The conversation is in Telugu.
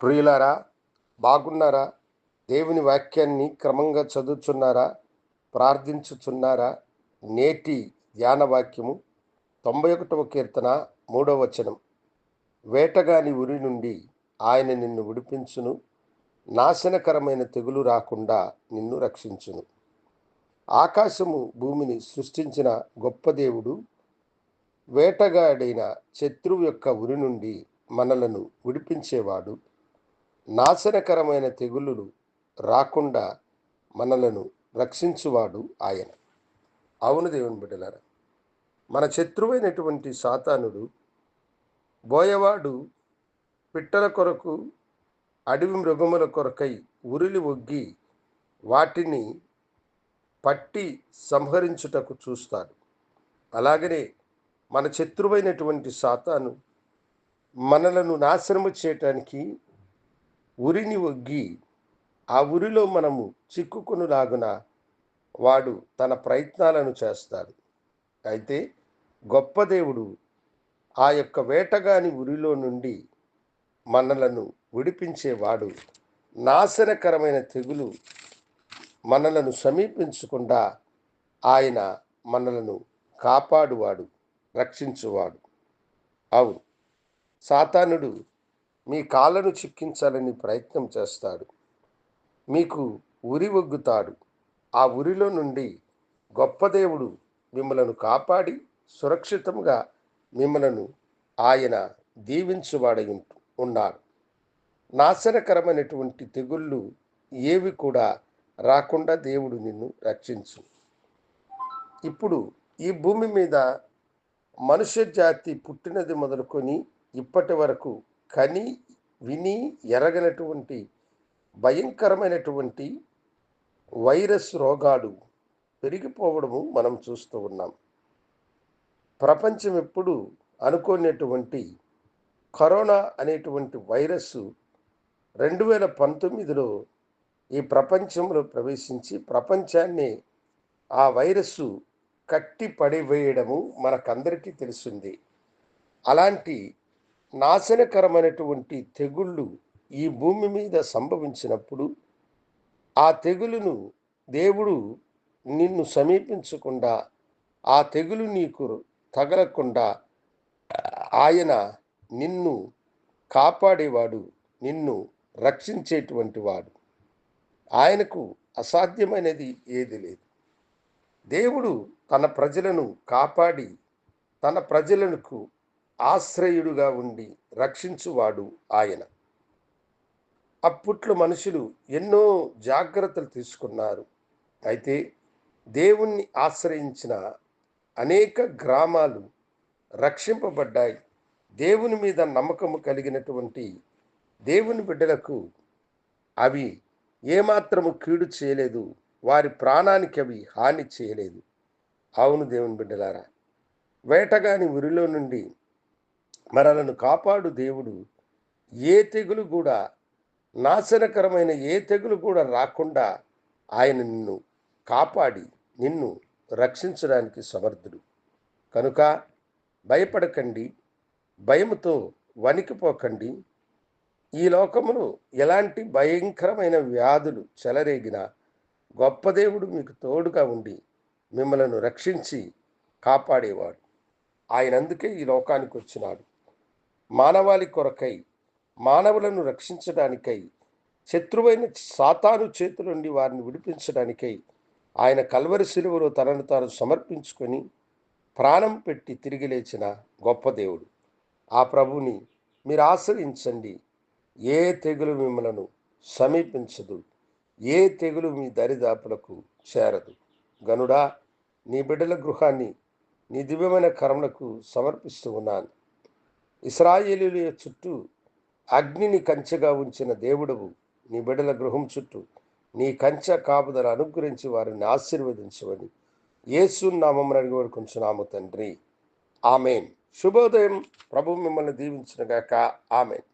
ప్రియులారా, బాగున్నారా? దేవుని వాక్యాన్ని క్రమంగా చదువుచున్నారా? ప్రార్థించుచున్నారా? నేటి ధ్యాన వాక్యము 91వ కీర్తన 3వ వచనం. వేటగాని ఉరి నుండి ఆయన నిన్ను విడిపించును, నాశనకరమైన తెగులు రాకుండా నిన్ను రక్షించును. ఆకాశము భూమిని సృష్టించిన గొప్ప దేవుడు వేటగాడైన శత్రువు యొక్క ఉరి నుండి మనలను విడిపించేవాడు. నాశనకరమైన తెగులులు రాకుండా మనలను రక్షించువాడు ఆయన. అవును దేవుని బిడ్డలారా, మన శత్రువైనటువంటి సాతానుడు బోయవాడు పిట్టల కొరకు, అడవి మృగముల కొరకై ఉరిలి ఒగ్గి వాటిని పట్టి సంహరించుటకు చూస్తాడు. అలాగనే మన శత్రువైనటువంటి సాతాను మనలను నాశనము చేయటానికి ఉరిని ఒగ్గి ఆ ఉరిలో మనము చిక్కుకొనులాగున వాడు తన ప్రయత్నాలను చేస్తాడు. అయితే గొప్ప దేవుడు ఆ యొక్క వేటగాని ఉరిలో నుండి మనలను విడిపించేవాడు. నాశనకరమైన తెగులు మనలను సమీపించకుండా ఆయన మనలను కాపాడువాడు, రక్షించువాడు. అవును, సాతానుడు మీ కాళ్ళను చిక్కించాలని ప్రయత్నం చేస్తాడు. మీకు ఉరి ఒగ్గుతాడు. ఆ ఉరిలో నుండి గొప్ప దేవుడు మిమ్మలను కాపాడి సురక్షితంగా మిమ్మలను ఆయన దీవించువాడై ఉన్నాడు. నాశనకరమైనటువంటి తెగుళ్ళు ఏవి కూడా రాకుండా దేవుడు నిన్ను రక్షించు. ఇప్పుడు ఈ భూమి మీద మనుష్య జాతి పుట్టినది మొదలుకొని ఇప్పటి వరకు కని విని ఎరగనటువంటి భయంకరమైనటువంటి వైరస్ రోగాలు పెరిగిపోవడము మనం చూస్తూ ఉన్నాం. ప్రపంచం ఎప్పుడు అనుకోనటువంటి కరోనా అనేటువంటి వైరస్ 2019లో ఈ ప్రపంచంలో ప్రవేశించి ప్రపంచాన్ని ఆ వైరస్సు కట్టి పడివేయడము మనకందరికీ తెలిసింది. అలాంటి నాశనకరమైనటువంటి తెగుళ్ళు ఈ భూమి మీద సంభవించినప్పుడు ఆ తెగులును దేవుడు నిన్ను సమీపించకుండా, ఆ తెగులు నీకు తగలకుండా ఆయన నిన్ను కాపాడేవాడు, నిన్ను రక్షించేటువంటి వాడు. ఆయనకు అసాధ్యమైనది ఏది లేదు. దేవుడు తన ప్రజలను కాపాడి తన ప్రజలకు ఆశ్రయుడుగా ఉండి రక్షించువాడు ఆయన. అప్పట్లో మనుషులు ఎన్నో జాగ్రత్తలు తీసుకున్నారు. అయితే దేవుణ్ణి ఆశ్రయించిన అనేక గ్రామాలు రక్షింపబడ్డాయి. దేవుని మీద నమ్మకము కలిగినటువంటి దేవుని బిడ్డలకు అవి ఏమాత్రము కీడు చేయలేదు. వారి ప్రాణానికి అవి హాని చేయలేదు. అవును దేవుని బిడ్డలారా, వేటగాని ఉరిలో నుండి మనలను కాపాడు దేవుడు ఏ తెగులు కూడా, నాశనకరమైన ఏ తెగులు కూడా రాకుండా ఆయన నిన్ను కాపాడి నిన్ను రక్షించడానికి సమర్థుడు. కనుక భయపడకండి, భయముతో వణికిపోకండి. ఈ లోకములో ఎలాంటి భయంకరమైన వ్యాధులు చెలరేగినా గొప్ప దేవుడు మీకు తోడుగా ఉండి మిమ్మలను రక్షించి కాపాడేవాడు. ఆయన అందుకే ఈ లోకానికి వచ్చినాడు. మానవాళి కొరకై, మానవులను రక్షించడానికై, శత్రువైన సాతాను చేతుల నుండి వారిని విడిపించడానికై ఆయన కల్వరి శిలువలో తనను తాను సమర్పించుకొని ప్రాణం పెట్టి తిరిగి లేచిన గొప్ప దేవుడు. ఆ ప్రభువుని మీరు ఆశ్రయించండి. ఏ తెగులు మిమ్మలను సమీపించదు, ఏ తెగులు మీ దరిదాపులకు చేరదు. గనుడా, నీ బిడ్డల గృహాన్ని నీ దివ్యమైన కరములకు సమర్పిస్తూ ఉన్నాను. ఇశ్రాయేలీయుల చుట్టూ అగ్నిని కంచెగా ఉంచిన దేవుడవు నీ బిడ్డల గృహం చుట్టూ నీ కంచె కాపుదల అనుగ్రహించి వారిని ఆశీర్వదించమని యేసు నామమున అడిగి వేడుకొంచున్నాము తండ్రి. ఆమేన్. శుభోదయం. ప్రభు మిమ్మల్ని దీవించును గాక. ఆమేన్.